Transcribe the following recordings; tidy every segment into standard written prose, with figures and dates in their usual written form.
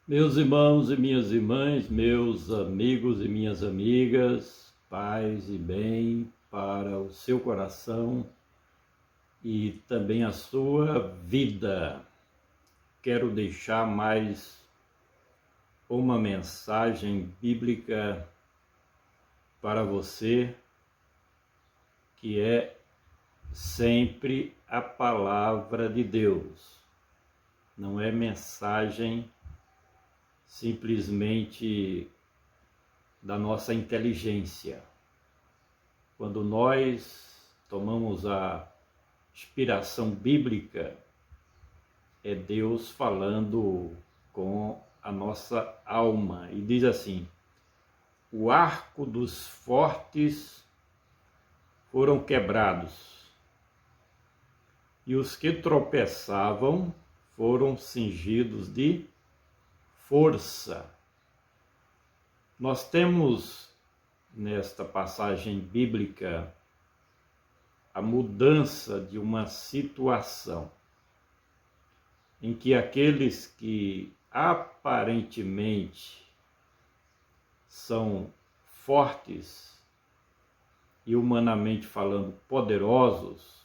Meus irmãos e minhas irmãs, meus amigos e minhas amigas, paz e bem para o seu coração e também a sua vida. Quero deixar mais uma mensagem bíblica para você, que é sempre a palavra de Deus. Não é mensagem simplesmente da nossa inteligência. Quando nós tomamos a inspiração bíblica, é Deus falando com a nossa alma. E diz assim: o arco dos fortes foram quebrados, e os que tropeçavam foram cingidos de força. Nós temos nesta passagem bíblica a mudança de uma situação em que aqueles que aparentemente são fortes e humanamente falando poderosos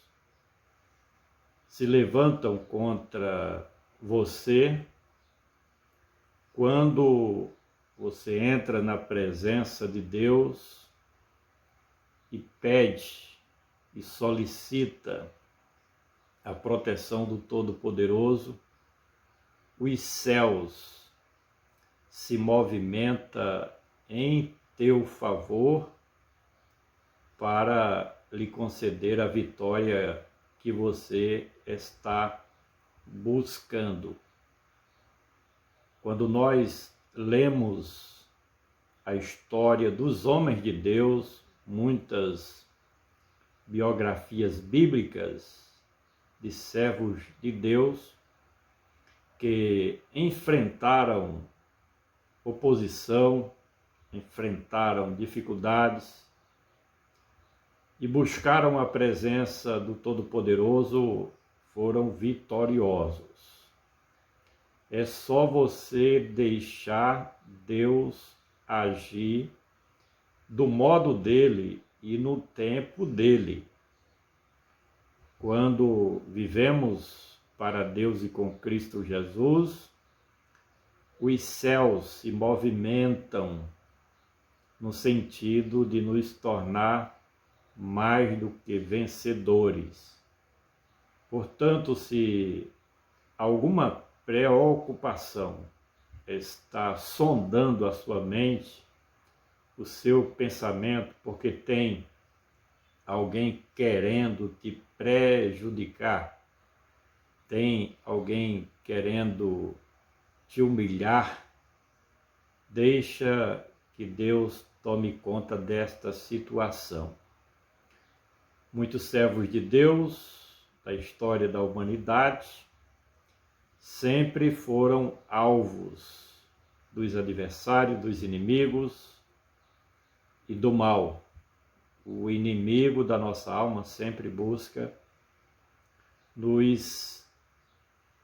se levantam contra você quando você entra na presença de Deus e pede e solicita a proteção do Todo-Poderoso. Os céus se movimentam em teu favor para lhe conceder a vitória que você está buscando. Quando nós lemos a história dos homens de Deus, muitas biografias bíblicas de servos de Deus que enfrentaram oposição, enfrentaram dificuldades e buscaram a presença do Todo-Poderoso, foram vitoriosos. É só você deixar Deus agir do modo dele e no tempo dele. Quando vivemos para Deus e com Cristo Jesus, os céus se movimentam no sentido de nos tornar mais do que vencedores. Portanto, se alguma preocupação está sondando a sua mente, o seu pensamento, porque tem alguém querendo te prejudicar, tem alguém querendo te humilhar, deixa que Deus tome conta desta situação. Muitos servos de Deus da história da humanidade sempre foram alvos dos adversários, dos inimigos e do mal. O inimigo da nossa alma sempre busca nos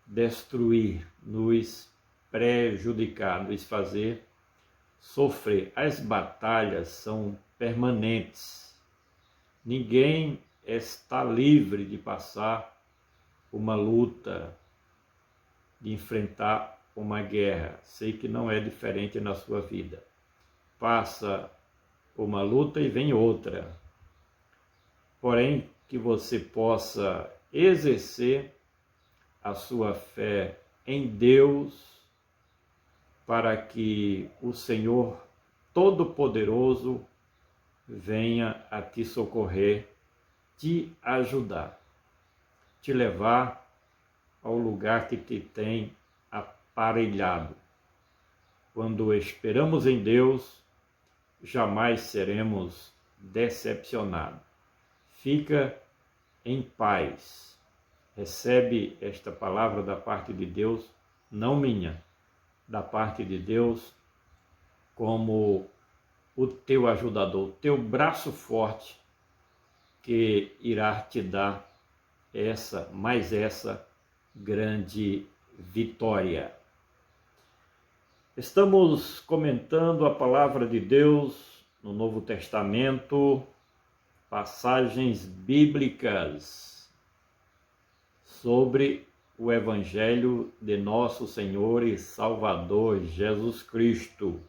destruir, nos prejudicar, nos fazer sofrer. As batalhas são permanentes. Ninguém está livre de passar uma luta, de enfrentar uma guerra. Sei que não é diferente na sua vida. Passa uma luta e vem outra. Porém, que você possa exercer a sua fé em Deus para que o Senhor Todo-Poderoso venha a te socorrer, te ajudar, te levar ao lugar que te tem aparelhado. Quando esperamos em Deus, jamais seremos decepcionados. Fica em paz. Recebe esta palavra da parte de Deus, não minha, da parte de Deus, como o teu ajudador, o teu braço forte, que irá te dar essa grande vitória. Estamos comentando a palavra de Deus no Novo Testamento, passagens bíblicas sobre o Evangelho de nosso Senhor e Salvador Jesus Cristo.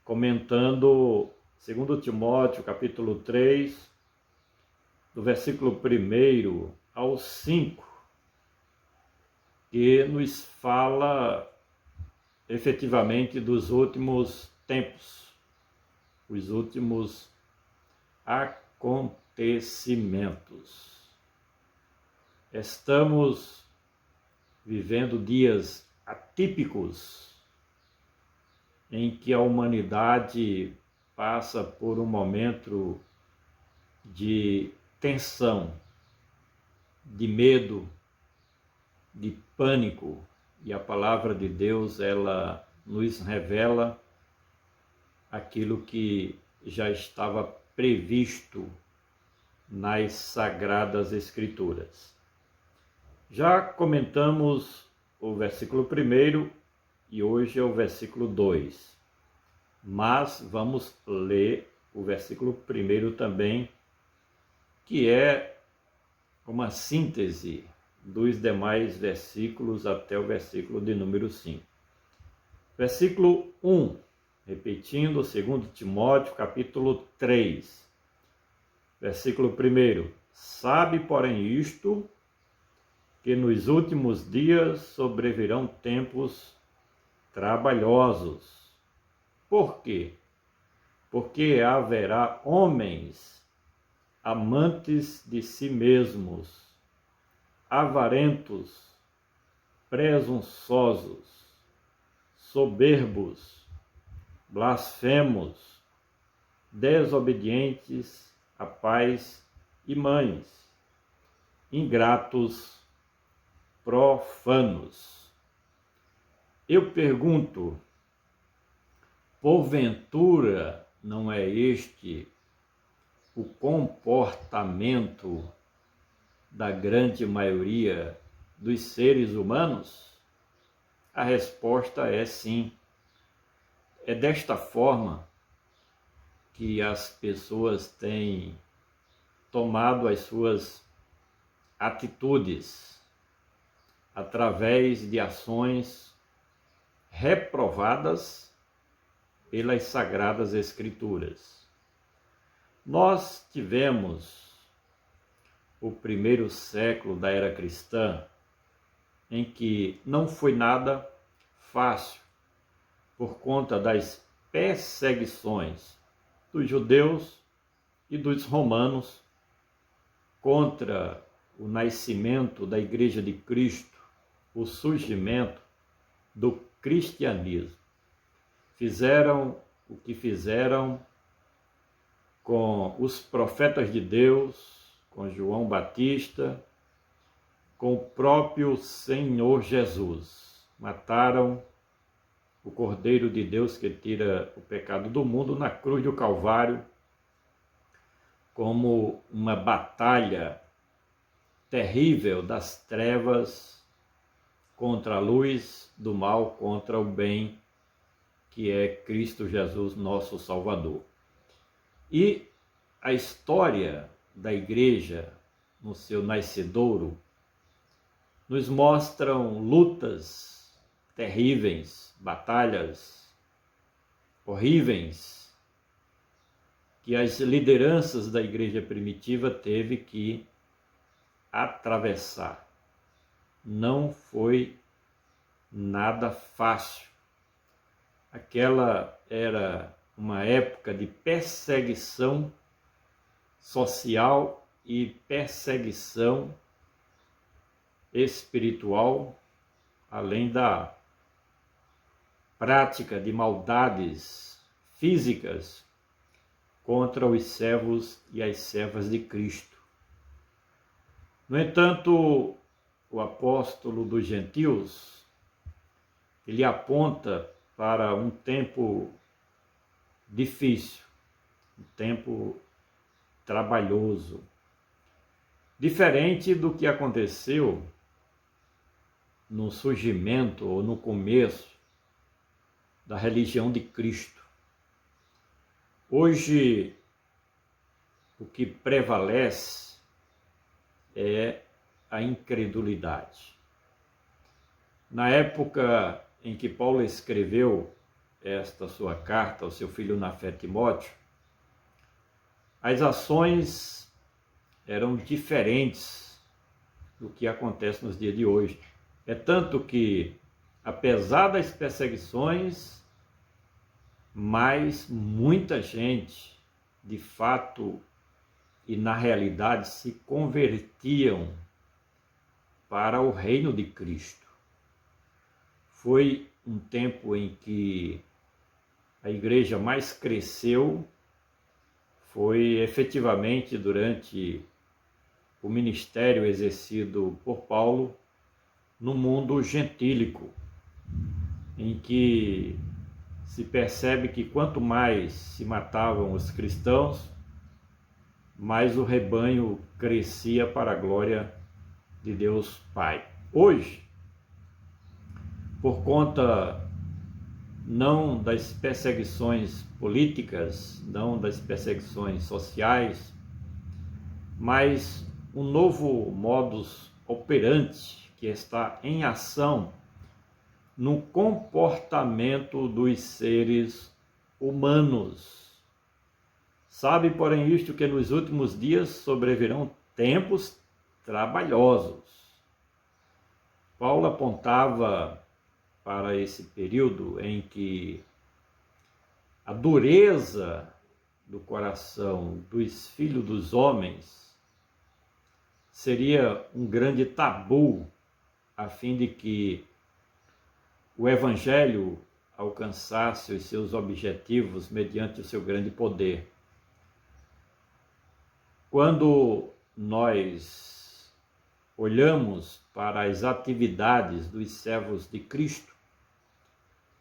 Comentando 2 Timóteo, capítulo 3, do versículo 1 ao 5, que nos fala efetivamente dos últimos tempos, os últimos acontecimentos. Estamos vivendo dias atípicos em que a humanidade passa por um momento de tensão, de medo, de pânico. E a palavra de Deus, ela nos revela aquilo que já estava previsto nas Sagradas Escrituras. Já comentamos o versículo 1 e hoje é o versículo 2. Mas vamos ler o versículo 1 também, que é uma síntese dos demais versículos até o versículo de número 5. Versículo 1, repetindo, 2 Timóteo, capítulo 3. Versículo 1. Sabe, porém, isto, que nos últimos dias sobrevirão tempos trabalhosos. Por quê? Porque haverá homens amantes de si mesmos, avarentos, presunçosos, soberbos, blasfemos, desobedientes a pais e mães, ingratos, profanos. Eu pergunto, porventura não é este o comportamento da grande maioria dos seres humanos? A resposta é sim. É desta forma que as pessoas têm tomado as suas atitudes através de ações reprovadas pelas Sagradas Escrituras. Nós tivemos o primeiro século da era cristã, em que não foi nada fácil, por conta das perseguições dos judeus e dos romanos contra o nascimento da Igreja de Cristo, o surgimento do cristianismo. Fizeram o que fizeram com os profetas de Deus, com João Batista, com o próprio Senhor Jesus. Mataram o Cordeiro de Deus que tira o pecado do mundo na cruz do Calvário, como uma batalha terrível das trevas contra a luz, do mal contra o bem, que é Cristo Jesus, nosso Salvador. E a história da igreja no seu nascedouro nos mostram lutas terríveis, batalhas horríveis que as lideranças da igreja primitiva teve que atravessar. Não foi nada fácil. Aquela era uma época de perseguição social e perseguição espiritual, além da prática de maldades físicas contra os servos e as servas de Cristo. No entanto, o apóstolo dos gentios, ele aponta para um tempo difícil, um tempo trabalhoso, diferente do que aconteceu no surgimento ou no começo da religião de Cristo. Hoje, o que prevalece é a incredulidade. Na época em que Paulo escreveu esta sua carta ao seu filho na fé Timóteo, as ações eram diferentes do que acontece nos dias de hoje. É tanto que, apesar das perseguições, mas muita gente, de fato e na realidade, se convertiam para o reino de Cristo. Foi um tempo em que a igreja mais cresceu, foi efetivamente durante o ministério exercido por Paulo no mundo gentílico, em que se percebe que quanto mais se matavam os cristãos, mais o rebanho crescia para a glória de Deus Pai. Hoje, por conta não das perseguições políticas, não das perseguições sociais, mas um novo modus operandi que está em ação no comportamento dos seres humanos. Sabe, porém, isto que nos últimos dias sobrevirão tempos trabalhosos. Paulo apontava para esse período em que a dureza do coração dos filhos dos homens seria um grande tabu, a fim de que o Evangelho alcançasse os seus objetivos mediante o seu grande poder. Quando nós olhamos para as atividades dos servos de Cristo,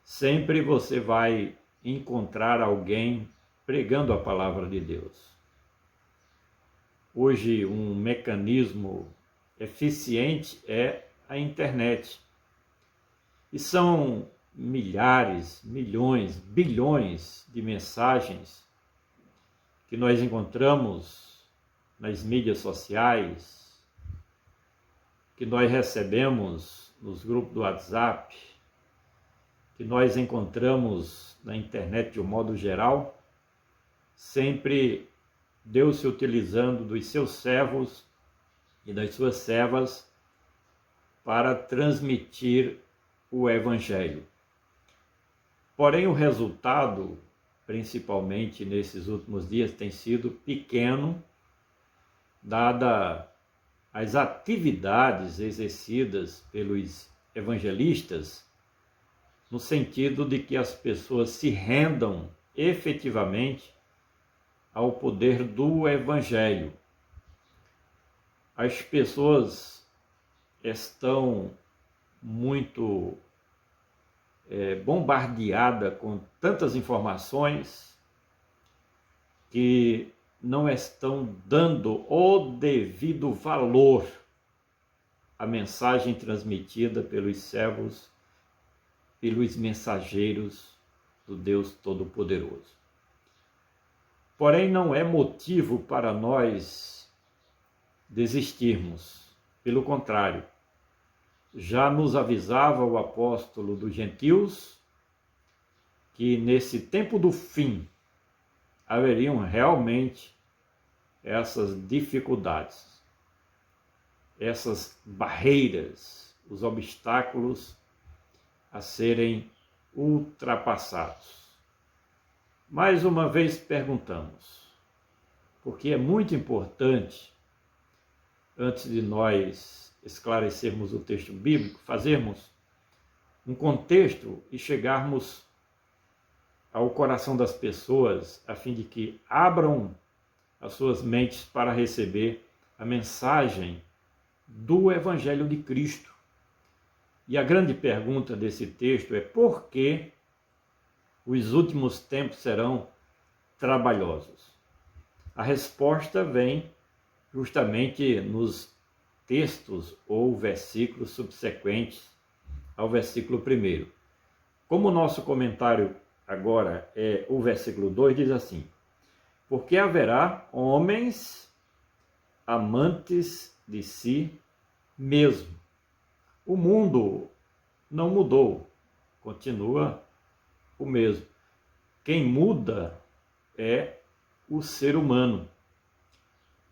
sempre você vai encontrar alguém pregando a palavra de Deus. Hoje, um mecanismo eficiente é a internet. E são milhares, milhões, bilhões de mensagens que nós encontramos nas mídias sociais, que nós recebemos nos grupos do WhatsApp, que nós encontramos na internet de um modo geral, sempre Deus se utilizando dos seus servos e das suas servas para transmitir o Evangelho. Porém, o resultado, principalmente nesses últimos dias, tem sido pequeno, dada as atividades exercidas pelos evangelistas, no sentido de que as pessoas se rendam efetivamente ao poder do Evangelho. As pessoas estão muito bombardeadas com tantas informações que não estão dando o devido valor à mensagem transmitida pelos servos, pelos mensageiros do Deus Todo-Poderoso. Porém, não é motivo para nós desistirmos. Pelo contrário, já nos avisava o apóstolo dos gentios que nesse tempo do fim haveriam realmente essas dificuldades, essas barreiras, os obstáculos a serem ultrapassados. Mais uma vez perguntamos, porque é muito importante, antes de nós esclarecermos o texto bíblico, fazermos um contexto e chegarmos ao coração das pessoas, a fim de que abram as suas mentes para receber a mensagem do Evangelho de Cristo. E a grande pergunta desse texto é: por que os últimos tempos serão trabalhosos? A resposta vem justamente nos textos ou versículos subsequentes ao versículo 1. Como o nosso comentário agora é o versículo 2, diz assim: porque haverá homens amantes de si mesmo. O mundo não mudou, continua o mesmo. Quem muda é o ser humano.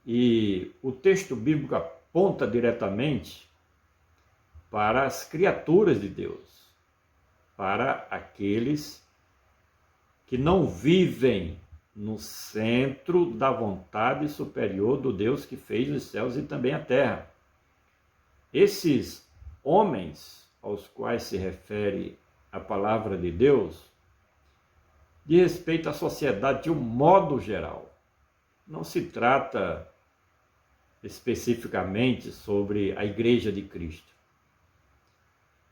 E o texto bíblico aponta diretamente para as criaturas de Deus, para aqueles que não vivem no centro da vontade superior do Deus que fez os céus e também a terra. Esses homens aos quais se refere a palavra de Deus, de respeito à sociedade de um modo geral. Não se trata especificamente sobre a Igreja de Cristo.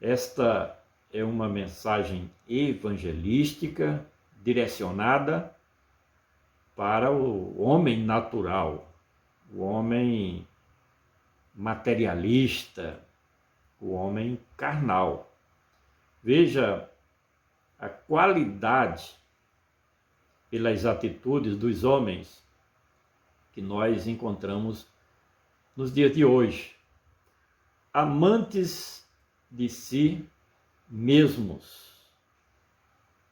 Esta é uma mensagem evangelística direcionada para o homem natural, o homem materialista, o homem carnal. Veja a qualidade pelas atitudes dos homens que nós encontramos nos dias de hoje. Amantes de si mesmos.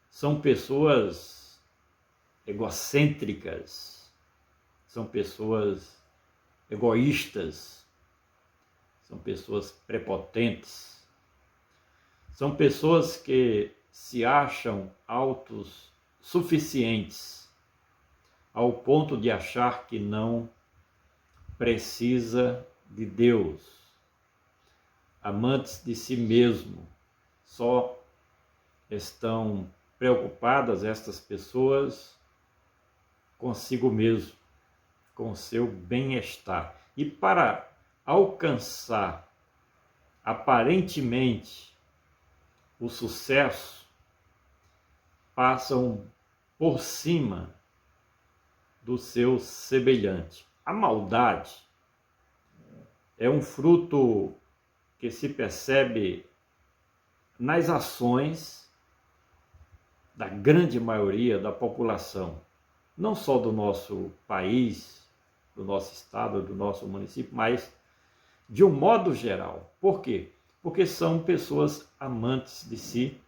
São pessoas egocêntricas, são pessoas egoístas, são pessoas prepotentes, são pessoas que se acham autossuficientes, ao ponto de achar que não precisa de Deus. Amantes de si mesmo, só estão preocupadas estas pessoas consigo mesmo, com o seu bem-estar. E para alcançar aparentemente o sucesso, passam por cima do seu semelhante. A maldade é um fruto que se percebe nas ações da grande maioria da população, não só do nosso país, do nosso estado, do nosso município, mas de um modo geral. Por quê? Porque são pessoas amantes de si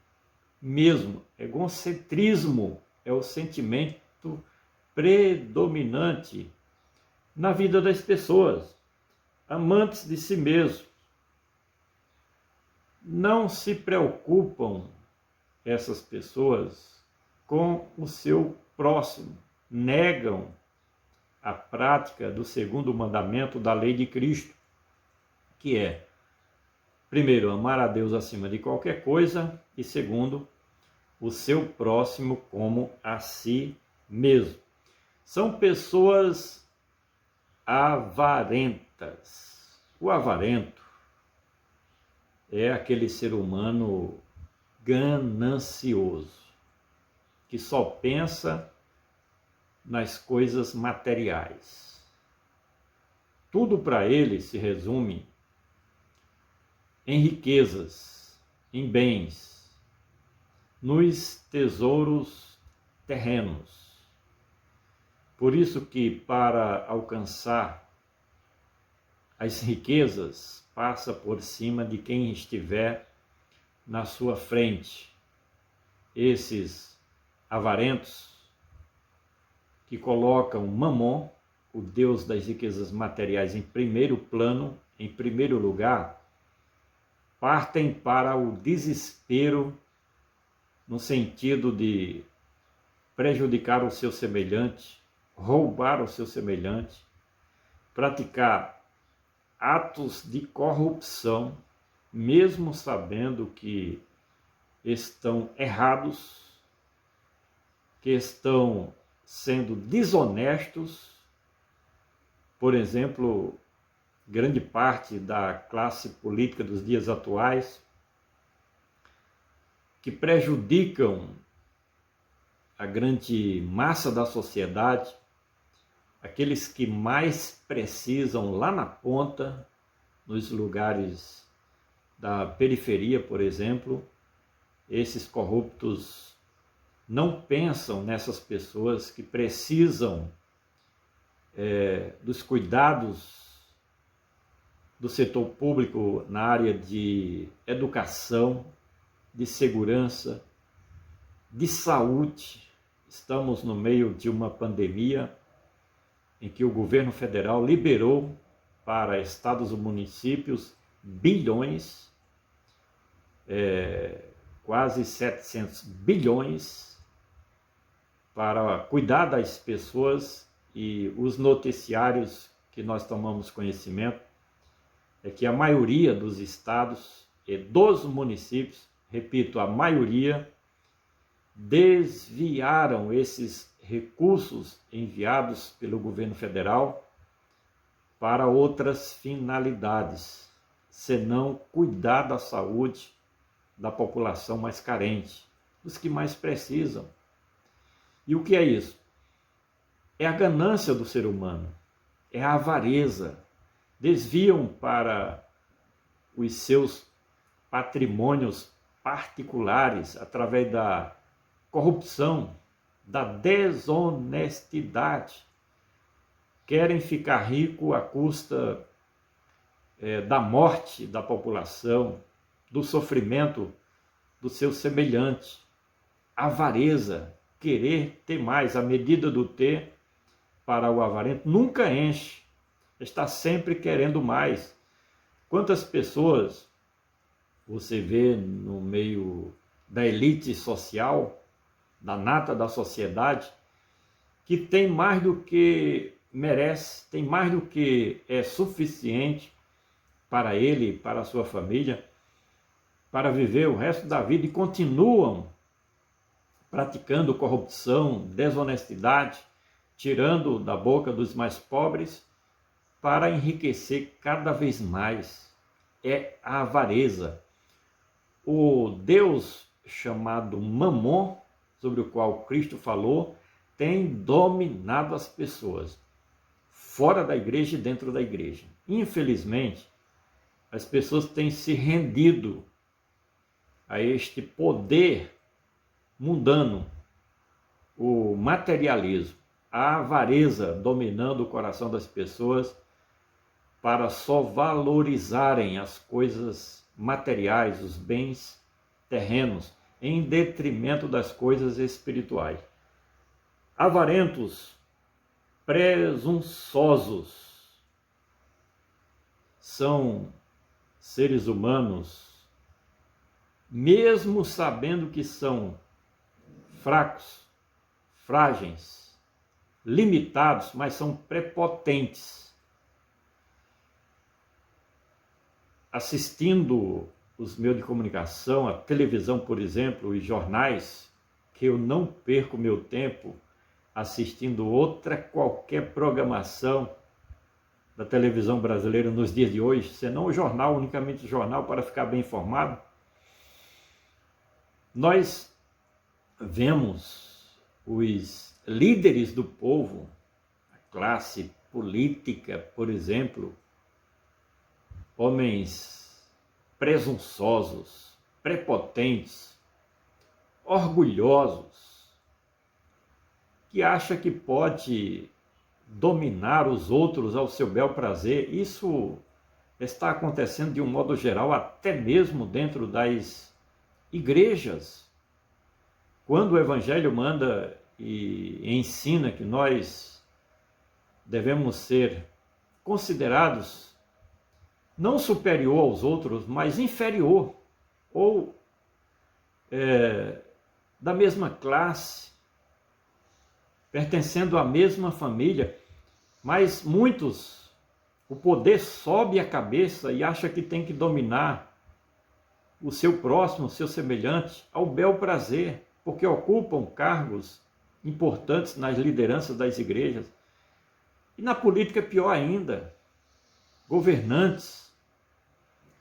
mesmo. Egocentrismo é o sentimento predominante na vida das pessoas, amantes de si mesmo. Não se preocupam essas pessoas com o seu próximo, negam a prática do segundo mandamento da lei de Cristo, que é, primeiro, amar a Deus acima de qualquer coisa e, segundo, o seu próximo como a si mesmo. São pessoas avarentas. O avarento é aquele ser humano ganancioso, que só pensa nas coisas materiais. Tudo para ele se resume em riquezas, em bens, nos tesouros terrenos. Por isso que para alcançar as riquezas, passa por cima de quem estiver na sua frente. Esses avarentos que colocam Mamon, o Deus das riquezas materiais, em primeiro plano, em primeiro lugar, partem para o desespero no sentido de prejudicar o seu semelhante, roubar o seu semelhante, praticar atos de corrupção, mesmo sabendo que estão errados, que estão sendo desonestos. Por exemplo, grande parte da classe política dos dias atuais, que prejudicam a grande massa da sociedade, aqueles que mais precisam lá na ponta, nos lugares da periferia, por exemplo, esses corruptos não pensam nessas pessoas que precisam dos cuidados do setor público na área de educação, de segurança, de saúde. Estamos no meio de uma pandemia em que o governo federal liberou para estados e municípios bilhões, quase 700 bilhões, para cuidar das pessoas, e os noticiários que nós tomamos conhecimento é que a maioria dos estados e dos municípios, repito, a maioria, desviaram esses recursos enviados pelo governo federal para outras finalidades, senão cuidar da saúde da população mais carente, dos que mais precisam. E o que é isso? É a ganância do ser humano, é a avareza. Desviam para os seus patrimônios particulares através da corrupção, da desonestidade. Querem ficar rico à custa da morte da população, do sofrimento do seu semelhante. Avareza, querer ter mais, a medida do ter para o avarento nunca enche, está sempre querendo mais. Quantas pessoas você vê no meio da elite social, da nata da sociedade, que tem mais do que merece, tem mais do que é suficiente para ele, para a sua família, para viver o resto da vida, e continuam praticando corrupção, desonestidade, tirando da boca dos mais pobres para enriquecer cada vez mais. É a avareza. O Deus chamado Mamon, sobre o qual Cristo falou, tem dominado as pessoas, fora da igreja e dentro da igreja. Infelizmente, as pessoas têm se rendido a este poder mundano, o materialismo, a avareza dominando o coração das pessoas para só valorizarem as coisas materiais, os bens terrenos, em detrimento das coisas espirituais. Avarentos, presunçosos, são seres humanos, mesmo sabendo que são fracos, frágeis, limitados, mas são prepotentes. Assistindo os meios de comunicação, a televisão, por exemplo, e jornais, que eu não perco meu tempo assistindo outra qualquer programação da televisão brasileira nos dias de hoje, senão o jornal, unicamente o jornal, para ficar bem informado. Nós vemos os líderes do povo, a classe política, por exemplo, homens presunçosos, prepotentes, orgulhosos, que acha que pode dominar os outros ao seu bel prazer. Isso está acontecendo de um modo geral, até mesmo dentro das igrejas. Quando o Evangelho manda e ensina que nós devemos ser considerados não superior aos outros, mas inferior, ou da mesma classe, pertencendo à mesma família, mas muitos, o poder sobe a cabeça e acha que tem que dominar o seu próximo, o seu semelhante, ao bel prazer, porque ocupam cargos importantes nas lideranças das igrejas. E na política pior ainda, governantes,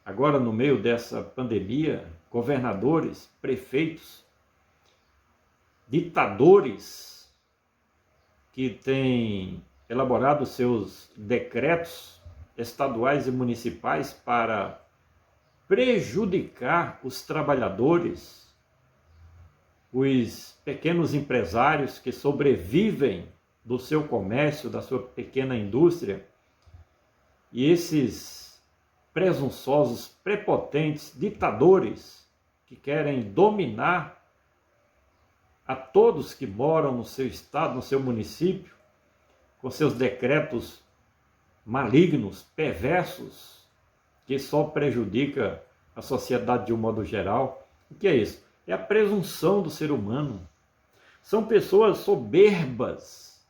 agora no meio dessa pandemia, governadores, prefeitos, ditadores que têm elaborado seus decretos estaduais e municipais para prejudicar os trabalhadores, os pequenos empresários que sobrevivem do seu comércio, da sua pequena indústria, e esses presunçosos, prepotentes, ditadores que querem dominar a todos que moram no seu estado, no seu município, com seus decretos malignos, perversos, que só prejudica a sociedade de um modo geral. O que é isso? É a presunção do ser humano. São pessoas soberbas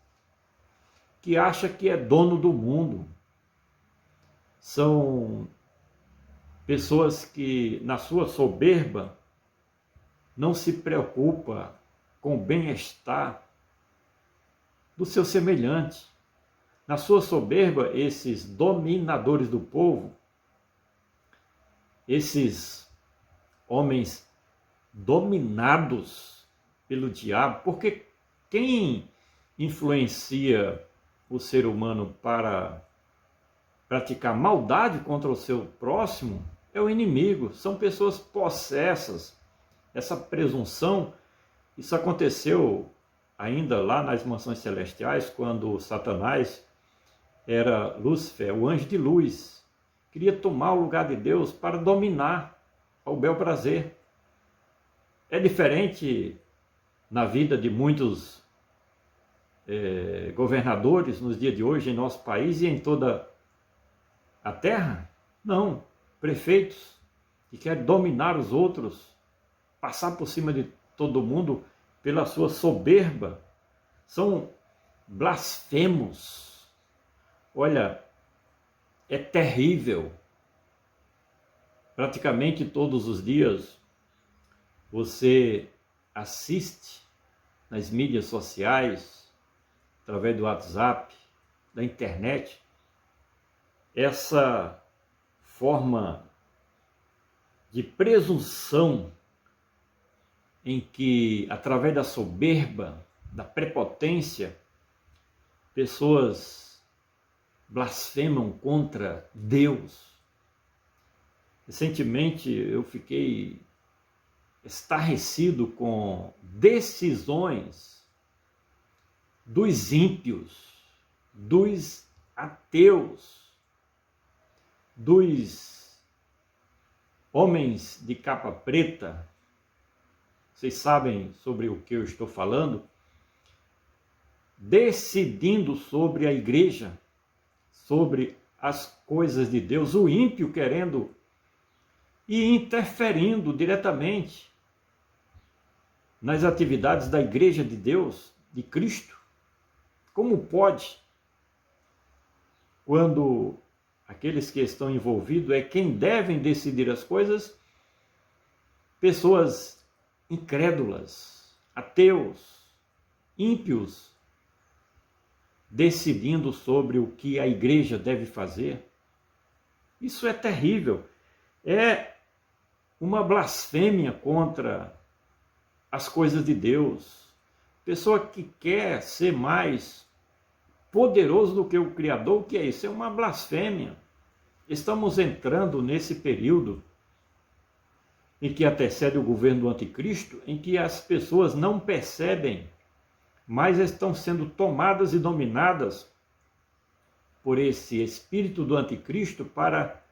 que acham que é dono do mundo. São pessoas que, na sua soberba, não se preocupa com o bem-estar do seu semelhante. Na sua soberba, esses dominadores do povo, esses homens dominados pelo diabo, porque quem influencia o ser humano para praticar maldade contra o seu próximo é o inimigo, são pessoas possessas. Essa presunção, isso aconteceu ainda lá nas mansões celestiais, quando Satanás era Lúcifer, o anjo de luz, queria tomar o lugar de Deus para dominar ao bel prazer. É diferente na vida de muitos governadores nos dias de hoje em nosso país e em toda a terra? Não, prefeitos que querem dominar os outros, passar por cima de todo mundo pela sua soberba, são blasfemos. Olha, é terrível. Praticamente todos os dias você assiste nas mídias sociais, através do WhatsApp, da internet, essa forma de presunção em que, através da soberba, da prepotência, pessoas blasfemam contra Deus. Recentemente eu fiquei estarrecido com decisões dos ímpios, dos ateus, dos homens de capa preta. Vocês sabem sobre o que eu estou falando? Decidindo sobre a igreja, sobre as coisas de Deus, o ímpio querendo e interferindo diretamente nas atividades da igreja de Deus, de Cristo. Como pode, quando aqueles que estão envolvidos é quem devem decidir as coisas, pessoas incrédulas, ateus, ímpios, decidindo sobre o que a igreja deve fazer? Isso é terrível. É uma blasfêmia contra as coisas de Deus. Pessoa que quer ser mais poderoso do que o Criador, o que é isso? É uma blasfêmia. Estamos entrando nesse período em que antecede o governo do anticristo, em que as pessoas não percebem, mas estão sendo tomadas e dominadas por esse espírito do anticristo para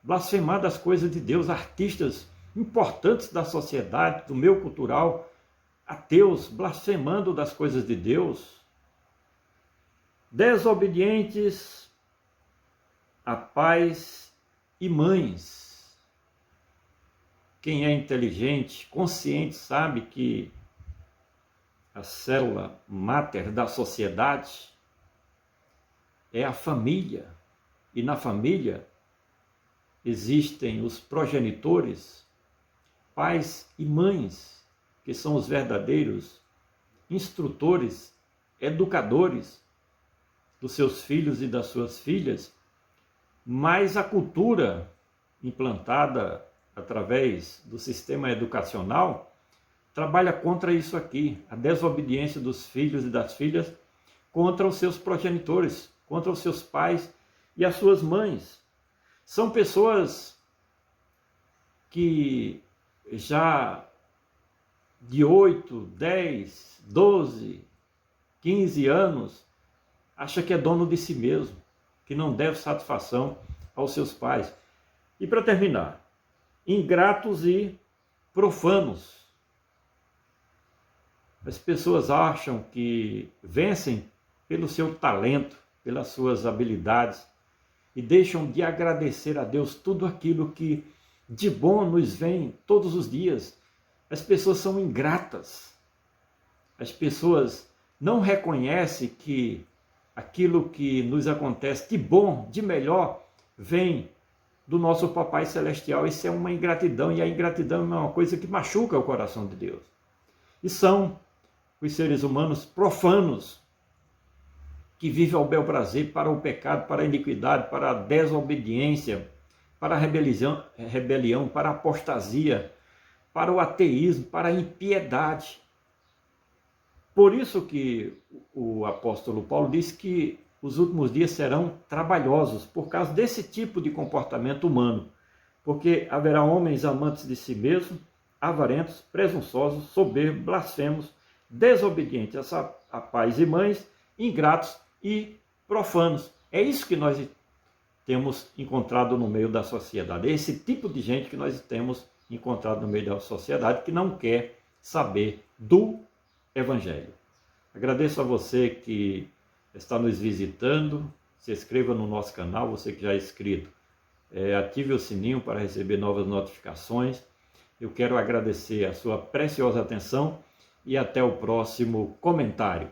blasfemar das coisas de Deus. Artistas importantes da sociedade, do meio cultural, ateus, blasfemando das coisas de Deus, desobedientes a pais e mães. Quem é inteligente, consciente, sabe que a célula máter da sociedade é a família. E na família existem os progenitores, pais e mães, que são os verdadeiros instrutores, educadores dos seus filhos e das suas filhas, mas a cultura implantada através do sistema educacional trabalha contra isso aqui, a desobediência dos filhos e das filhas contra os seus progenitores, contra os seus pais e as suas mães. São pessoas que já de 8, 10, 12, 15 anos acha que é dono de si mesmo, que não deve satisfação aos seus pais. E para terminar, ingratos e profanos. As pessoas acham que vencem pelo seu talento, pelas suas habilidades, e deixam de agradecer a Deus tudo aquilo que de bom nos vem todos os dias. As pessoas são ingratas. As pessoas não reconhecem que aquilo que nos acontece de bom, de melhor, vem do nosso Papai Celestial. Isso é uma ingratidão, e a ingratidão é uma coisa que machuca o coração de Deus. E são os seres humanos profanos, que vivem ao bel prazer para o pecado, para a iniquidade, para a desobediência, para a rebelião, para a apostasia, para o ateísmo, para a impiedade. Por isso que o apóstolo Paulo diz que os últimos dias serão trabalhosos, por causa desse tipo de comportamento humano, porque haverá homens amantes de si mesmos, avarentos, presunçosos, soberbos, blasfemos, desobedientes a pais e mães, ingratos e profanos. É isso que nós temos encontrado no meio da sociedade. É esse tipo de gente que nós temos encontrado no meio da sociedade, que não quer saber do Evangelho. Agradeço a você que está nos visitando. Se inscreva no nosso canal, você que já é inscrito. Ative o sininho para receber novas notificações. Eu quero agradecer a sua preciosa atenção e até o próximo comentário.